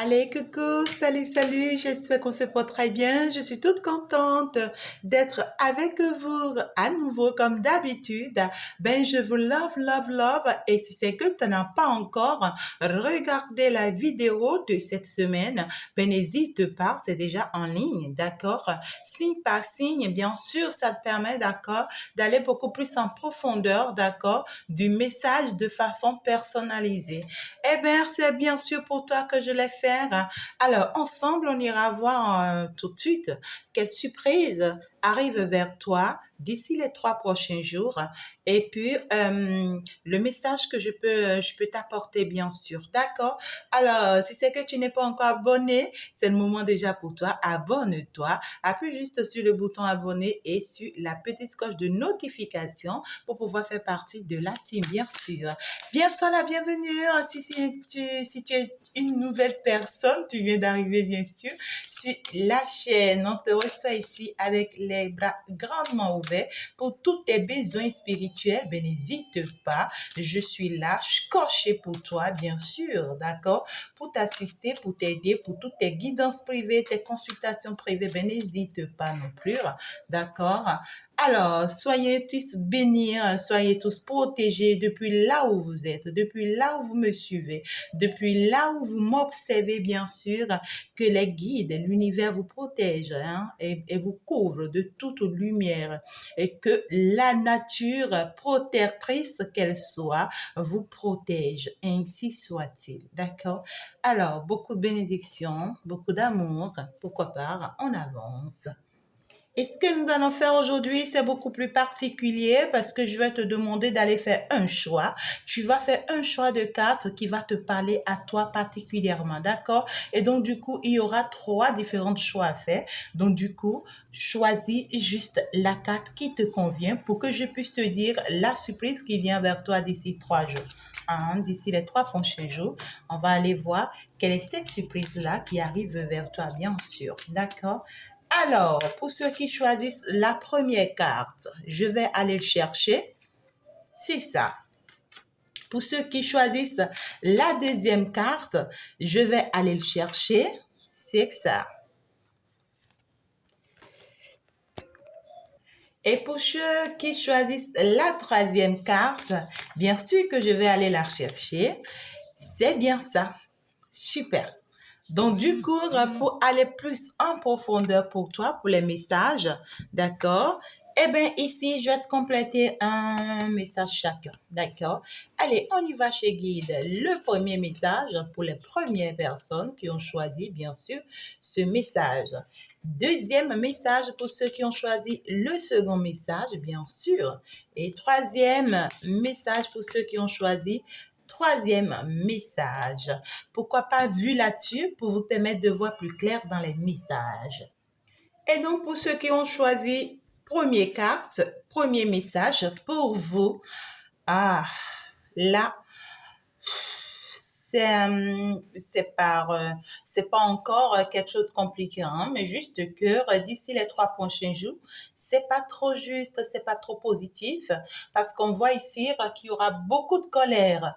Allez, coucou, salut, j'espère qu'on se porte très bien. Je suis toute contente d'être avec vous à nouveau comme d'habitude. Ben, je vous love. Et si c'est que tu n'as pas encore regardé la vidéo de cette semaine, ben, n'hésite pas, c'est déjà en ligne, d'accord? Signe par signe, bien sûr, ça te permet, d'accord, d'aller beaucoup plus en profondeur, d'accord, du message de façon personnalisée. Eh bien, c'est bien sûr pour toi que je l'ai fait. Alors, ensemble, on ira voir tout de suite quelle surprise arrive vers toi d'ici les 3 prochains jours. Et puis, le message que je peux t'apporter, bien sûr. D'accord? Alors, si c'est que tu n'es pas encore abonné, c'est le moment déjà pour toi. Abonne-toi. Appuie juste sur le bouton abonner et sur la petite cloche de notification pour pouvoir faire partie de la team, bien sûr. Bien sûr, la bienvenue. Si tu es une nouvelle personne, tu viens d'arriver, bien sûr, sur la chaîne. On te reçoit ici avec les bras grandement ouverts pour tous tes besoins spirituels. Ben, n'hésite pas. Je suis là, coachée pour toi, bien sûr, d'accord? Pour t'assister, pour t'aider, pour toutes tes guidances privées, tes consultations privées. Ben, n'hésite pas non plus, d'accord? Alors, soyez tous bénis, soyez tous protégés depuis là où vous êtes, depuis là où vous me suivez, depuis là où vous m'observez, bien sûr, que les guides, l'univers vous protège et vous couvre de toute lumière et que la nature protectrice qu'elle soit vous protège. Ainsi soit-il. D'accord? Alors, beaucoup de bénédictions, beaucoup d'amour. Pourquoi pas? On avance. Et ce que nous allons faire aujourd'hui, c'est beaucoup plus particulier parce que je vais te demander d'aller faire un choix. Tu vas faire un choix de carte qui va te parler à toi particulièrement, d'accord? Et donc, du coup, il y aura 3 différents choix à faire. Donc, du coup, choisis juste la carte qui te convient pour que je puisse te dire la surprise qui vient vers toi d'ici 3 jours. D'ici les 3 prochains jours, on va aller voir quelle est cette surprise-là qui arrive vers toi, bien sûr, d'accord? Alors, pour ceux qui choisissent la première carte, je vais aller le chercher. C'est ça. Pour ceux qui choisissent la deuxième carte, je vais aller le chercher. C'est ça. Et pour ceux qui choisissent la troisième carte, bien sûr que je vais aller la chercher. C'est bien ça. Super. Donc, du coup, pour aller plus en profondeur pour toi, pour les messages, d'accord? Eh bien, ici, je vais te compléter un message chacun, d'accord? Allez, on y va chez Guide. Le premier message pour les premières personnes qui ont choisi, bien sûr, ce message. Deuxième message pour ceux qui ont choisi le second message, bien sûr. Et troisième message pour ceux qui ont choisi troisième message. Pourquoi pas vue là-dessus pour vous permettre de voir plus clair dans les messages. Et donc, pour ceux qui ont choisi première carte, premier message pour vous. Là, c'est pas encore quelque chose de compliqué, mais juste que d'ici les 3 prochains jours, c'est pas trop juste, c'est pas trop positif, parce qu'on voit ici qu'il y aura beaucoup de colère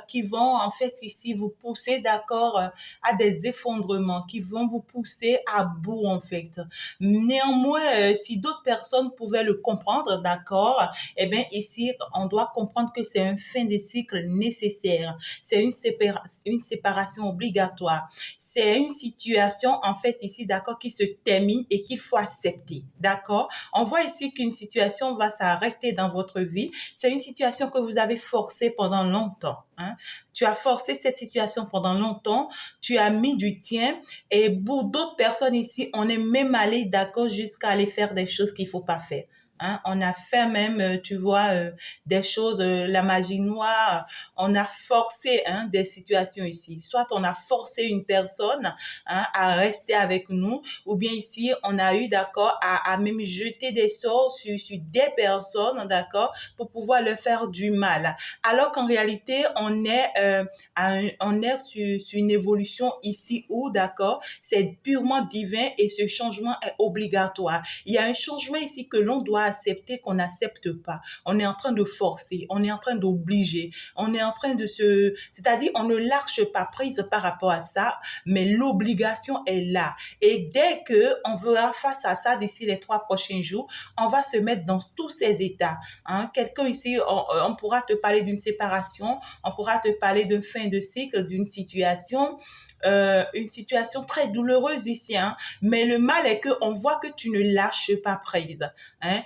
qui vont en fait ici vous pousser, d'accord, à des effondrements, qui vont vous pousser à bout en fait. Néanmoins, si d'autres personnes pouvaient le comprendre, d'accord, eh bien ici on doit comprendre que c'est un fin de cycle nécessaire. C'est une séparation obligatoire. C'est une situation, en fait, ici, d'accord, qui se termine et qu'il faut accepter, d'accord? On voit ici qu'une situation va s'arrêter dans votre vie. C'est une situation que vous avez forcée pendant longtemps. Tu as forcé cette situation pendant longtemps, tu as mis du tien et pour d'autres personnes ici, on est même allé, d'accord, jusqu'à aller faire des choses qu'il faut pas faire. On a fait même, tu vois, des choses, la magie noire, on a forcé des situations ici. Soit on a forcé une personne à rester avec nous, ou bien ici, on a eu, d'accord, à même jeter des sorts sur des personnes, d'accord, pour pouvoir leur faire du mal. Alors qu'en réalité, on est sur une évolution ici où, d'accord, c'est purement divin et ce changement est obligatoire. Il y a un changement ici que l'on doit doit accepter qu'on n'accepte pas. On est en train de forcer, on est en train d'obliger, on est en train de c'est-à-dire on ne lâche pas prise par rapport à ça, mais l'obligation est là. Et dès que on verra face à ça d'ici les 3 prochains jours, on va se mettre dans tous ces états. Hein. Quelqu'un ici, on pourra te parler d'une séparation, on pourra te parler d'une fin de cycle, d'une une situation très douloureuse ici, hein. Mais le mal est qu'on voit que tu ne lâches pas prise. Hein.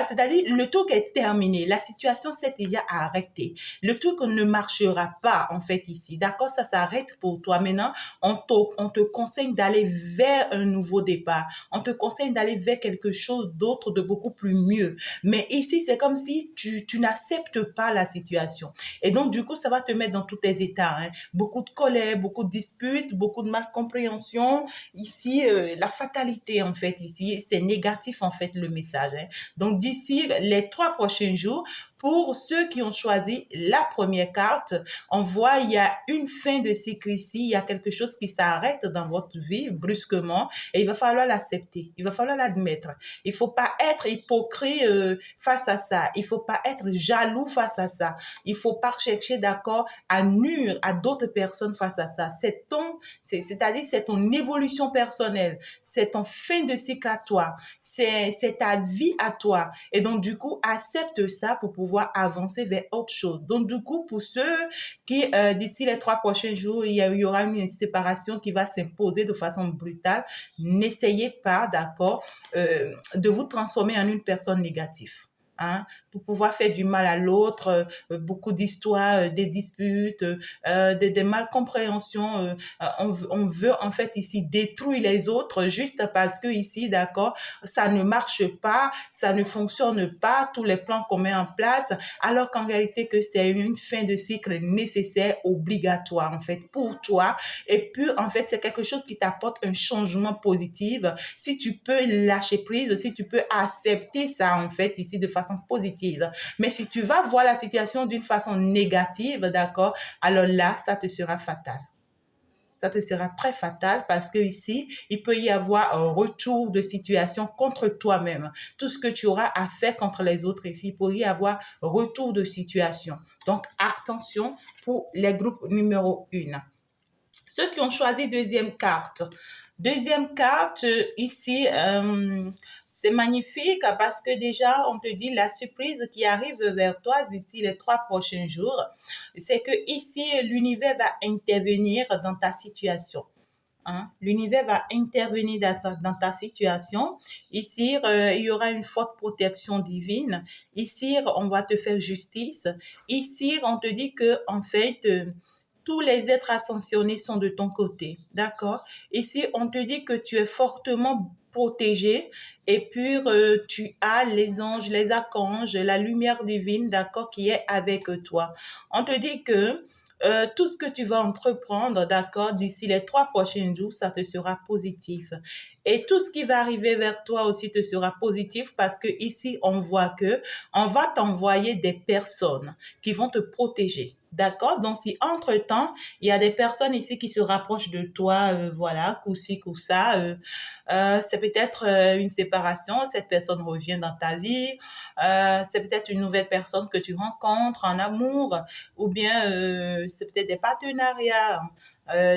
C'est-à-dire, le truc est terminé. La situation s'est déjà arrêtée. Le truc ne marchera pas, en fait, ici. D'accord? Ça s'arrête pour toi. Maintenant, on te conseille d'aller vers un nouveau départ. On te conseille d'aller vers quelque chose d'autre, de beaucoup plus mieux. Mais ici, c'est comme si tu n'acceptes pas la situation. Et donc, du coup, ça va te mettre dans tous tes états. Hein. Beaucoup de colère, beaucoup de disputes, beaucoup de malcompréhension. Ici, la fatalité, en fait, ici, c'est négatif, en fait, le message. Hein. Donc, d'ici les 3 prochains jours, pour ceux qui ont choisi la première carte, on voit il y a une fin de cycle ici, il y a quelque chose qui s'arrête dans votre vie brusquement et il va falloir l'accepter, il va falloir l'admettre. Il faut pas être hypocrite face à ça, il faut pas être jaloux face à ça, il faut pas chercher d'accord à nuire à d'autres personnes face à ça. C'est-à-dire c'est ton évolution personnelle, c'est ton fin de cycle à toi, c'est ta vie à toi et donc du coup accepte ça pour pouvoir avancer vers autre chose. Donc, du coup, pour ceux qui, d'ici les 3 prochains jours, il y aura une séparation qui va s'imposer de façon brutale, n'essayez pas, d'accord, de vous transformer en une personne négative. Hein, pour pouvoir faire du mal à l'autre, beaucoup d'histoires, des disputes, des malcompréhensions. On veut en fait ici détruire les autres juste parce que ici, d'accord, ça ne marche pas, ça ne fonctionne pas, tous les plans qu'on met en place, alors qu'en réalité que c'est une fin de cycle nécessaire, obligatoire en fait pour toi. Et puis en fait, c'est quelque chose qui t'apporte un changement positif. Si tu peux lâcher prise, si tu peux accepter ça en fait ici de façon positive. Mais si tu vas voir la situation d'une façon négative, d'accord, alors là, ça te sera fatal. Ça te sera très fatal parce que ici, il peut y avoir un retour de situation contre toi-même. Tout ce que tu auras à faire contre les autres ici, il peut y avoir retour de situation. Donc, attention pour les groupes numéro 1. Ceux qui ont choisi deuxième carte. Deuxième carte, ici, c'est magnifique parce que déjà, on te dit la surprise qui arrive vers toi d'ici les 3 prochains jours, c'est que ici, l'univers va intervenir dans ta situation. Hein? L'univers va intervenir dans ta situation. Ici, il y aura une forte protection divine. Ici, on va te faire justice. Ici, on te dit que, en fait, tous les êtres ascensionnés sont de ton côté, d'accord? Ici, on te dit que tu es fortement protégé et puis tu as les anges, les archanges, la lumière divine, d'accord, qui est avec toi. On te dit que tout ce que tu vas entreprendre, d'accord, d'ici les 3 prochains jours, ça te sera positif. Et tout ce qui va arriver vers toi aussi te sera positif parce que ici, on voit que on va t'envoyer des personnes qui vont te protéger. D'accord? Donc, si entre-temps, il y a des personnes ici qui se rapprochent de toi, voilà, coup-ci, coup-ça, c'est peut-être une séparation, cette personne revient dans ta vie, c'est peut-être une nouvelle personne que tu rencontres en amour, ou bien c'est peut-être des partenariats,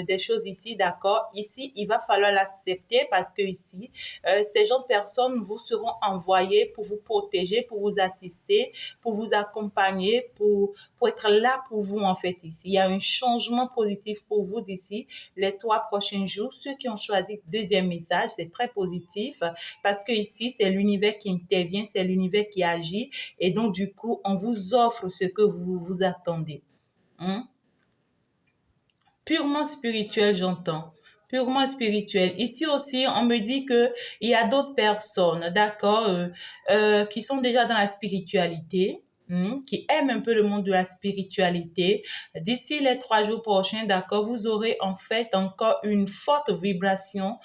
des choses ici, d'accord. Ici, il va falloir l'accepter parce que ici, ces gens de personnes vous seront envoyés pour vous protéger, pour vous assister, pour vous accompagner, pour être là pour vous en fait ici. Il y a un changement positif pour vous d'ici les 3 prochains jours. Ceux qui ont choisi le deuxième message, c'est très positif parce que ici, c'est l'univers qui intervient, c'est l'univers qui agit et donc du coup, on vous offre ce que vous attendez. Purement spirituel, j'entends. Purement spirituel. Ici aussi, on me dit que il y a d'autres personnes, d'accord, qui sont déjà dans la spiritualité, qui aiment un peu le monde de la spiritualité. D'ici les 3 jours prochains, d'accord, vous aurez en fait encore une forte vibration,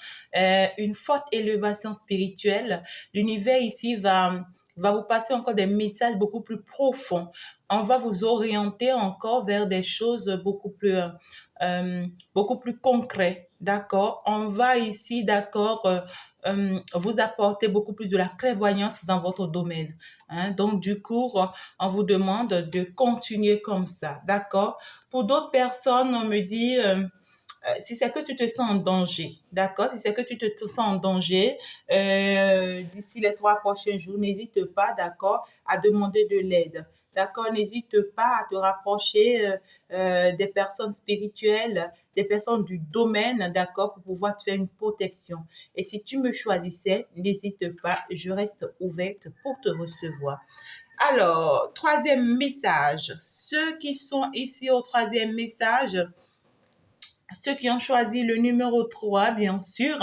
une forte élévation spirituelle. L'univers ici va va vous passer encore des messages beaucoup plus profonds. On va vous orienter encore vers des choses beaucoup plus concrètes, d'accord? On va ici, d'accord, vous apporter beaucoup plus de la clairvoyance dans votre domaine. Hein? Donc, du coup, on vous demande de continuer comme ça, d'accord? Pour d'autres personnes, on me dit, si c'est que tu te sens en danger, d'accord? Si c'est que tu te sens en danger, d'ici les 3 prochains jours, n'hésite pas, d'accord, à demander de l'aide. D'accord, n'hésite pas à te rapprocher des personnes spirituelles, des personnes du domaine, d'accord, pour pouvoir te faire une protection. Et si tu me choisissais, n'hésite pas, je reste ouverte pour te recevoir. Alors, troisième message. Ceux qui sont ici au troisième message, ceux qui ont choisi le numéro 3, bien sûr,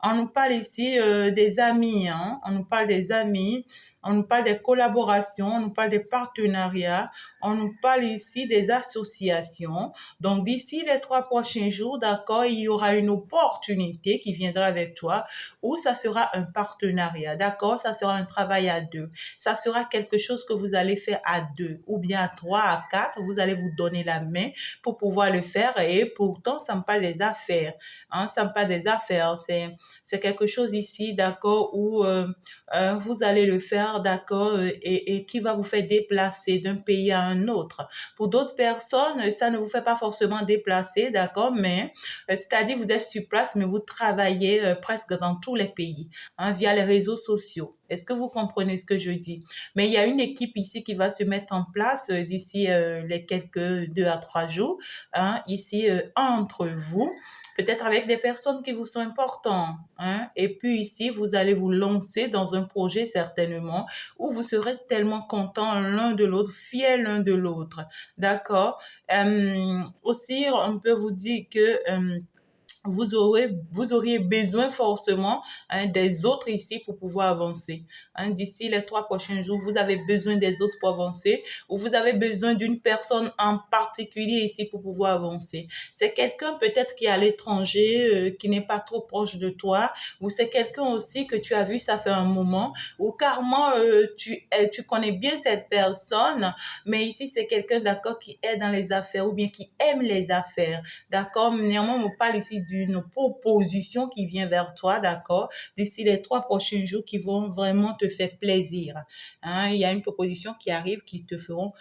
on nous parle ici des amis, hein? On nous parle des amis, on nous parle des collaborations, on nous parle des partenariats, on nous parle ici des associations. Donc, d'ici les 3 prochains jours, d'accord, il y aura une opportunité qui viendra avec toi où ça sera un partenariat, d'accord, ça sera un travail à deux, ça sera quelque chose que vous allez faire à deux ou bien à trois, à quatre, vous allez vous donner la main pour pouvoir le faire et pourtant, ça me parle des affaires. Hein, ça me parle des affaires. C'est quelque chose ici, d'accord, où vous allez le faire, d'accord, et qui va vous faire déplacer d'un pays à un autre. Pour d'autres personnes, ça ne vous fait pas forcément déplacer, d'accord, mais c'est-à-dire vous êtes sur place, mais vous travaillez presque dans tous les pays, hein, via les réseaux sociaux. Est-ce que vous comprenez ce que je dis? Mais il y a une équipe ici qui va se mettre en place d'ici les quelques 2 à 3 jours, hein, ici entre vous, peut-être avec des personnes qui vous sont importantes. Hein, et puis ici, vous allez vous lancer dans un projet certainement où vous serez tellement contents l'un de l'autre, fiers l'un de l'autre. D'accord? Aussi, on peut vous dire que vous auriez besoin forcément, hein, des autres ici pour pouvoir avancer. Hein, d'ici les 3 prochains jours, vous avez besoin des autres pour avancer ou vous avez besoin d'une personne en particulier ici pour pouvoir avancer. C'est quelqu'un peut-être qui est à l'étranger, qui n'est pas trop proche de toi, ou c'est quelqu'un aussi que tu as vu, ça fait un moment, ou carrément tu connais bien cette personne, mais ici c'est quelqu'un, d'accord, qui est dans les affaires ou bien qui aime les affaires. D'accord? Néanmoins, on me parle ici d'une proposition qui vient vers toi, d'accord? D'ici les 3 prochains jours qui vont vraiment te faire plaisir. Hein? Il y a une proposition qui arrive qui te fera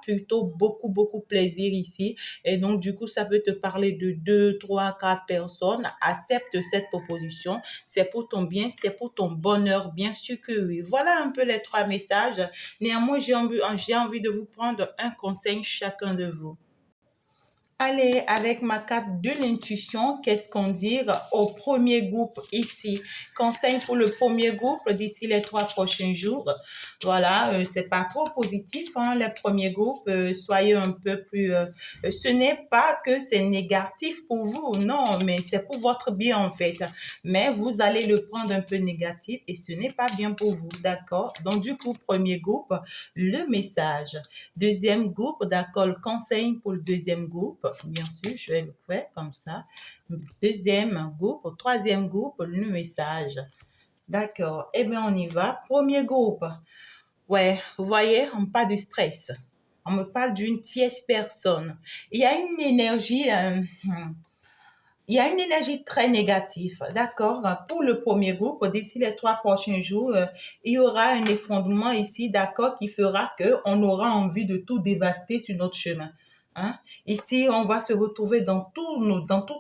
plutôt beaucoup, beaucoup plaisir ici. Et donc, du coup, ça peut te parler de 2, 3, 4 personnes. Accepte cette proposition. C'est pour ton bien, c'est pour ton bonheur, bien sûr que oui. Voilà un peu les 3 messages. Néanmoins, j'ai envie de vous prendre un conseil chacun de vous. Allez, avec ma carte de l'intuition, qu'est-ce qu'on dit au premier groupe ici? Conseil pour le premier groupe d'ici les 3 prochains jours. Voilà, c'est pas trop positif, hein, les premiers groupes. Soyez un peu plus. Ce n'est pas que c'est négatif pour vous, non, mais c'est pour votre bien en fait. Mais vous allez le prendre un peu négatif et ce n'est pas bien pour vous, d'accord? Donc du coup, premier groupe, le message. Deuxième groupe, d'accord, le conseil pour le deuxième groupe. Bien sûr, je vais le faire comme ça. Deuxième groupe, troisième groupe, le message. D'accord. Eh bien, on y va. Premier groupe. Ouais, vous voyez, on parle du stress. On me parle d'une tierce personne. Il y a une énergie, très négative, d'accord? Pour le premier groupe, d'ici les 3 prochains jours, il y aura un effondrement ici, d'accord, qui fera qu'on aura envie de tout dévaster sur notre chemin. Hein? Ici, on va se retrouver dans tous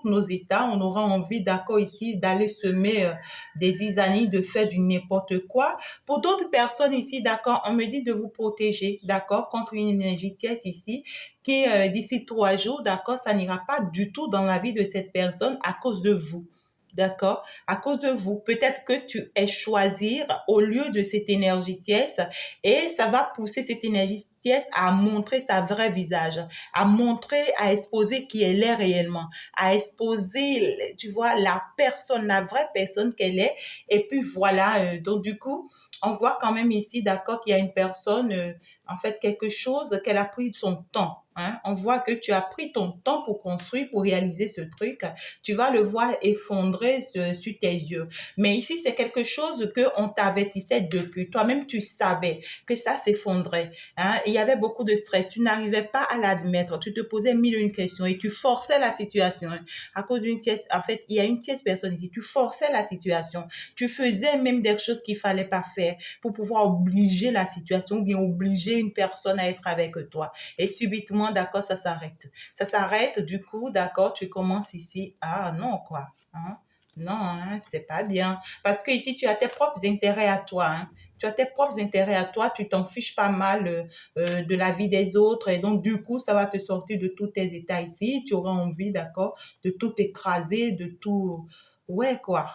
nos états. On aura envie, d'accord, ici, d'aller semer des zizanies, de faire du n'importe quoi. Pour d'autres personnes ici, d'accord, on me dit de vous protéger, d'accord, contre une énergie tierce ici, qui d'ici 3 jours, d'accord, ça n'ira pas du tout dans la vie de cette personne à cause de vous. D'accord? À cause de vous. Peut-être que tu es choisir au lieu de cette énergie tierce et ça va pousser cette énergie tierce à montrer sa vraie visage, à montrer, à exposer qui elle est réellement, à exposer, tu vois, la personne, la vraie personne qu'elle est. Et puis voilà, donc du coup, on voit quand même ici, d'accord, qu'il y a une personne, en fait, quelque chose qu'elle a pris son temps. hein, on voit que tu as pris ton temps pour construire, pour réaliser ce truc, tu vas le voir effondrer sur tes yeux. Mais ici, c'est quelque chose que on t'avertissait depuis. Toi-même, tu savais que ça s'effondrait. Hein. Il y avait beaucoup de stress. Tu n'arrivais pas à l'admettre. Tu te posais mille et une questions et tu forçais la situation. Hein. À cause d'une tierce, en fait, il y a une tierce personne ici. Tu forçais la situation. Tu faisais même des choses qu'il fallait pas faire pour pouvoir obliger la situation ou bien obliger une personne à être avec toi. Et subitement, d'accord, ça s'arrête. Ça s'arrête, du coup, d'accord, tu commences ici. Ah non, quoi. Hein? Non, hein, c'est pas bien. Parce que ici, tu as tes propres intérêts à toi. Hein. Tu as tes propres intérêts à toi, tu t'en fiches pas mal de la vie des autres. Et donc, du coup, ça va te sortir de tous tes états ici. Tu auras envie, d'accord, de tout écraser, de tout... Ouais, quoi.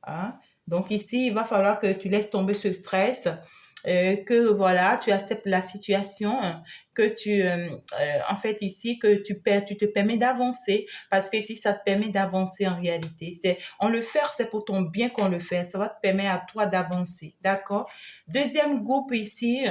Hein? Donc ici, il va falloir que tu laisses tomber ce stress, que voilà, tu acceptes la situation, que en fait ici, que tu te permets d'avancer, parce que ici, ça te permet d'avancer en réalité. On le fait, c'est pour ton bien qu'on le fait. Ça va te permettre à toi d'avancer, d'accord? Deuxième groupe ici,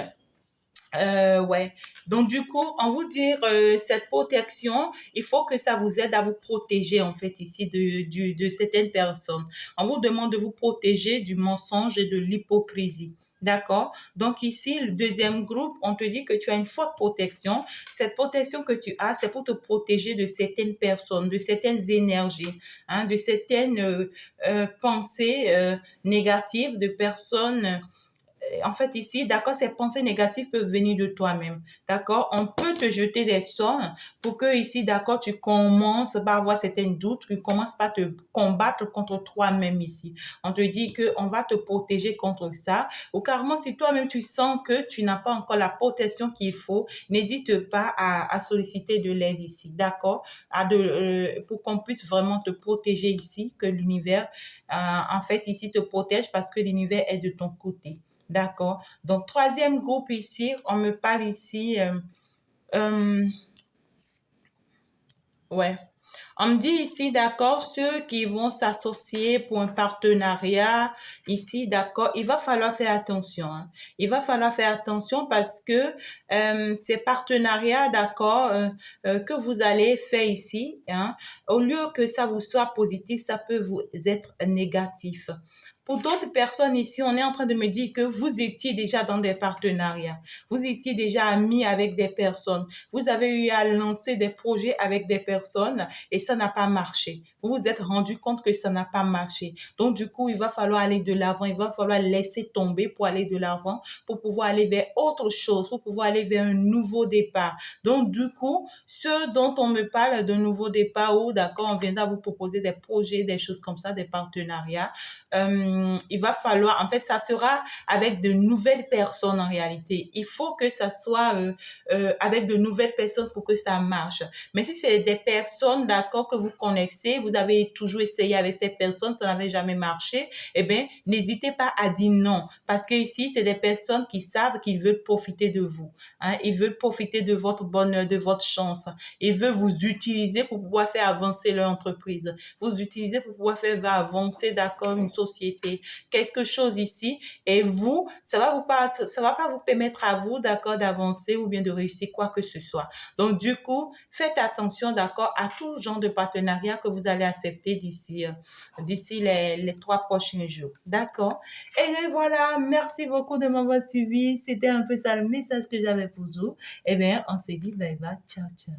ouais. Donc, du coup, on vous dire cette protection, il faut que ça vous aide à vous protéger, en fait, ici, de certaines personnes. On vous demande de vous protéger du mensonge et de l'hypocrisie. D'accord? Donc, ici, le deuxième groupe, on te dit que tu as une forte protection. Cette protection que tu as, c'est pour te protéger de certaines personnes, de certaines énergies, hein, de certaines pensées négatives, de personnes en fait, ici, d'accord, ces pensées négatives peuvent venir de toi-même. D'accord? On peut te jeter des sorts pour que ici, d'accord, tu commences par avoir certains doutes, tu commences par te combattre contre toi-même ici. On te dit que on va te protéger contre ça. Ou carrément, si toi-même tu sens que tu n'as pas encore la protection qu'il faut, n'hésite pas à solliciter de l'aide ici. D'accord? Pour qu'on puisse vraiment te protéger ici, que l'univers, en fait, ici te protège parce que l'univers est de ton côté. D'accord. Donc, troisième groupe ici, on me parle ici, euh, ouais. On me dit ici, d'accord, ceux qui vont s'associer pour un partenariat, ici, d'accord, il va falloir faire attention. Hein. Il va falloir faire attention parce que ces partenariats, d'accord, que vous allez faire ici, hein, au lieu que ça vous soit positif, ça peut vous être négatif. Pour d'autres personnes ici, on est en train de me dire que vous étiez déjà dans des partenariats. Vous étiez déjà amis avec des personnes. Vous avez eu à lancer des projets avec des personnes et ça n'a pas marché. Vous vous êtes rendu compte que ça n'a pas marché. Donc, du coup, il va falloir aller de l'avant. Il va falloir laisser tomber pour aller de l'avant, pour pouvoir aller vers autre chose, pour pouvoir aller vers un nouveau départ. Donc, du coup, ce dont on me parle de nouveau départ ou d'accord, on viendra vous proposer des projets, des choses comme ça, des partenariats. Il va falloir, en fait, ça sera avec de nouvelles personnes en réalité. Il faut que ça soit avec de nouvelles personnes pour que ça marche. Mais si c'est des personnes, d'accord, que vous connaissez, vous avez toujours essayé avec ces personnes, ça n'avait jamais marché, eh bien, n'hésitez pas à dire non. Parce que ici, c'est des personnes qui savent qu'ils veulent profiter de vous. Hein. Ils veulent profiter de votre bonheur, de votre chance. Ils veulent vous utiliser pour pouvoir faire avancer leur entreprise. Vous utiliser pour pouvoir faire avancer, d'accord, une société, quelque chose ici. Et vous, ça va pas vous permettre à vous, d'accord, d'avancer ou bien de réussir quoi que ce soit. Donc, du coup, faites attention, d'accord, à tout genre de partenariat que vous allez accepter d'ici les 3 prochains jours. D'accord? Et bien, voilà, merci beaucoup de m'avoir suivi. C'était un peu ça le message que j'avais pour vous. Et bien, on se dit bye bye, ciao, ciao.